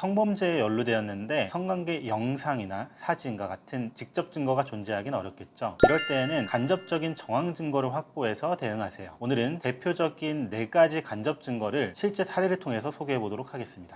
성범죄에 연루되었는데 성관계 영상이나 사진과 같은 직접 증거가 존재하기는 어렵겠죠. 이럴 때에는 간접적인 정황 증거를 확보해서 대응하세요. 오늘은 대표적인 4가지 간접 증거를 실제 사례를 통해서 소개해 보도록 하겠습니다.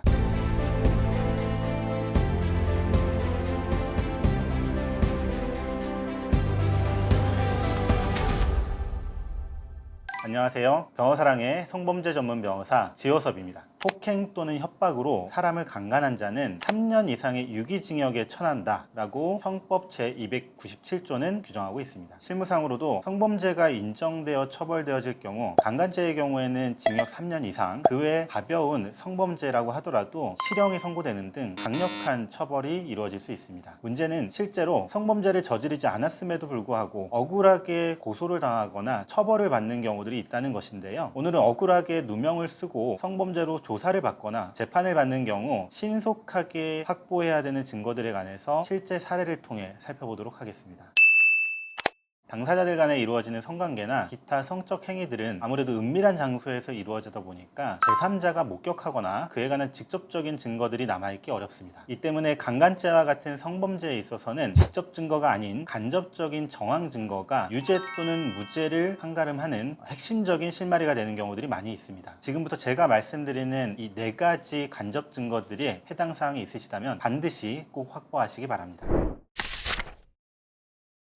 안녕하세요. 변호사랑의 성범죄 전문 변호사 지호섭입니다. 폭행 또는 협박으로 사람을 강간한 자는 3년 이상의 유기징역에 처한다 라고 형법 제297조는 규정하고 있습니다. 실무상으로도 성범죄가 인정되어 처벌되어질 경우 강간죄의 경우에는 징역 3년 이상, 그 외 가벼운 성범죄라고 하더라도 실형이 선고되는 등 강력한 처벌이 이루어질 수 있습니다. 문제는 실제로 성범죄를 저지르지 않았음에도 불구하고 억울하게 고소를 당하거나 처벌을 받는 경우들이 있다는 것인데요. 오늘은 억울하게 누명을 쓰고 성범죄로 조사를 받거나 재판을 받는 경우 신속하게 확보해야 되는 증거들에 관해서 실제 사례를 통해 살펴보도록 하겠습니다. 당사자들 간에 이루어지는 성관계나 기타 성적 행위들은 아무래도 은밀한 장소에서 이루어지다 보니까 제3자가 목격하거나 그에 관한 직접적인 증거들이 남아있기 어렵습니다. 이 때문에 강간죄와 같은 성범죄에 있어서는 직접 증거가 아닌 간접적인 정황 증거가 유죄 또는 무죄를 판가름하는 핵심적인 실마리가 되는 경우들이 많이 있습니다. 지금부터 제가 말씀드리는 이 4가지 간접 증거들이 해당 사항이 있으시다면 반드시 꼭 확보하시기 바랍니다.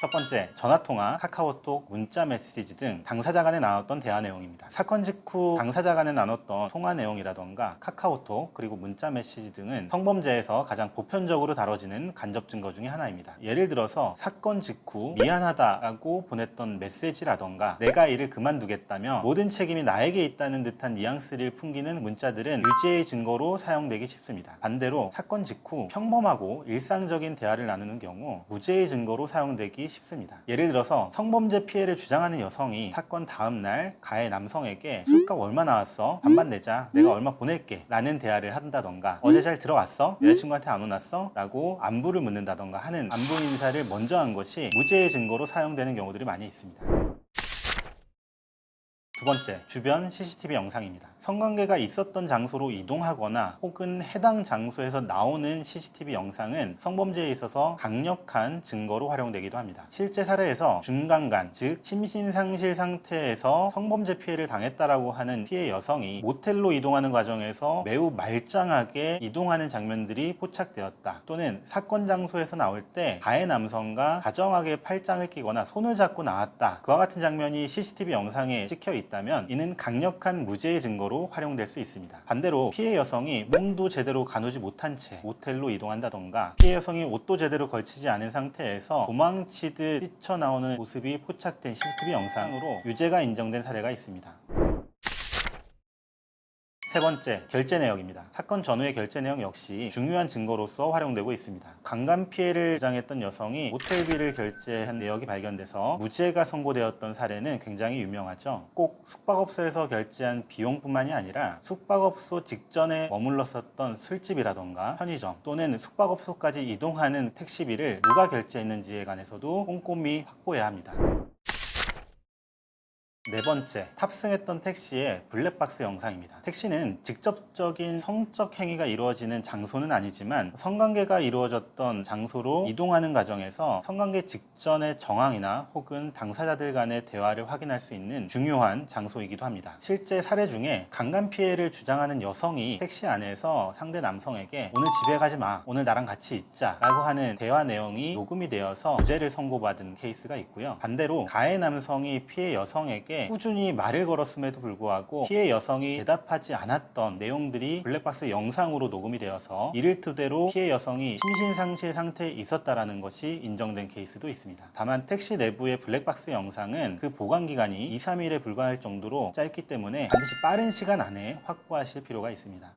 첫 번째, 전화통화, 카카오톡, 문자 메시지 등 당사자 간에 나눴던 대화 내용입니다. 사건 직후 당사자 간에 나눴던 통화 내용이라던가 카카오톡 그리고 문자 메시지 등은 성범죄에서 가장 보편적으로 다뤄지는 간접 증거 중에 하나입니다. 예를 들어서 사건 직후 미안하다라고 보냈던 메시지라던가 내가 일을 그만두겠다며 모든 책임이 나에게 있다는 듯한 뉘앙스를 풍기는 문자들은 유죄의 증거로 사용되기 쉽습니다. 반대로 사건 직후 평범하고 일상적인 대화를 나누는 경우 무죄의 증거로 사용되기 쉽습니다. 예를 들어서 성범죄 피해를 주장하는 여성이 사건 다음날 가해 남성에게 술값 얼마 나왔어? 반반 내자. 내가 얼마 보낼게. 라는 대화를 한다던가 어제 잘 들어왔어? 여자친구한테 안 혼났어? 라고 안부를 묻는다던가 하는 안부 인사를 먼저 한 것이 무죄의 증거로 사용되는 경우들이 많이 있습니다. 두 번째, 주변 CCTV 영상입니다. 성관계가 있었던 장소로 이동하거나 혹은 해당 장소에서 나오는 CCTV 영상은 성범죄에 있어서 강력한 증거로 활용되기도 합니다. 실제 사례에서 중강간, 즉 심신상실 상태에서 성범죄 피해를 당했다라고 하는 피해 여성이 모텔로 이동하는 과정에서 매우 말짱하게 이동하는 장면들이 포착되었다. 또는 사건 장소에서 나올 때 가해 남성과 다정하게 팔짱을 끼거나 손을 잡고 나왔다. 그와 같은 장면이 CCTV 영상에 찍혀 있다면 이는 강력한 무죄의 증거로 활용될 수 있습니다. 반대로 피해 여성이 몸도 제대로 가누지 못한 채 모텔로 이동한다던가 피해 여성이 옷도 제대로 걸치지 않은 상태에서 도망치듯 뛰쳐나오는 모습이 포착된 CCTV 영상으로 유죄가 인정된 사례가 있습니다. 세 번째, 결제 내역입니다. 사건 전후의 결제 내역 역시 중요한 증거로서 활용되고 있습니다. 강간 피해를 주장했던 여성이 모텔비를 결제한 내역이 발견돼서 무죄가 선고되었던 사례는 굉장히 유명하죠. 꼭 숙박업소에서 결제한 비용뿐만이 아니라 숙박업소 직전에 머물렀었던 술집이라던가 편의점 또는 숙박업소까지 이동하는 택시비를 누가 결제했는지에 관해서도 꼼꼼히 확보해야 합니다. 네 번째, 탑승했던 택시의 블랙박스 영상입니다. 택시는 직접적인 성적 행위가 이루어지는 장소는 아니지만 성관계가 이루어졌던 장소로 이동하는 과정에서 성관계 직전의 정황이나 혹은 당사자들 간의 대화를 확인할 수 있는 중요한 장소이기도 합니다. 실제 사례 중에 강간 피해를 주장하는 여성이 택시 안에서 상대 남성에게 오늘 집에 가지 마, 오늘 나랑 같이 있자 라고 하는 대화 내용이 녹음이 되어서 무죄를 선고받은 케이스가 있고요. 반대로 가해 남성이 피해 여성에게 꾸준히 말을 걸었음에도 불구하고 피해 여성이 대답하지 않았던 내용들이 블랙박스 영상으로 녹음이 되어서 이를 토대로 피해 여성이 심신상실 상태에 있었다라는 것이 인정된 케이스도 있습니다. 다만 택시 내부의 블랙박스 영상은 그 보관 기간이 2-3일에 불과할 정도로 짧기 때문에 반드시 빠른 시간 안에 확보하실 필요가 있습니다.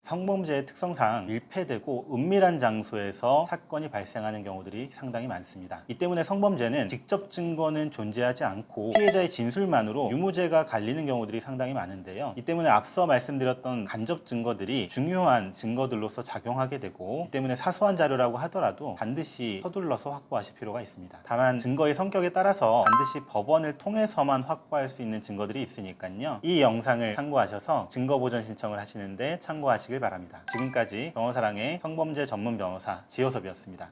성범죄의 특성상 밀폐되고 은밀한 장소에서 사건이 발생하는 경우들이 상당히 많습니다. 이 때문에 성범죄는 직접 증거는 존재하지 않고 피해자의 진술만으로 유무죄가 갈리는 경우들이 상당히 많은데요. 이 때문에 앞서 말씀드렸던 간접 증거들이 중요한 증거들로서 작용하게 되고 이 때문에 사소한 자료라고 하더라도 반드시 서둘러서 확보하실 필요가 있습니다. 다만 증거의 성격에 따라서 반드시 법원을 통해서만 확보할 수 있는 증거들이 있으니까요. 이 영상을 참고하셔서 증거보전 신청을 하시는데 참고하시길 바랍니다. 지금까지 변호사랑의 성범죄 전문 변호사 지효섭이었습니다.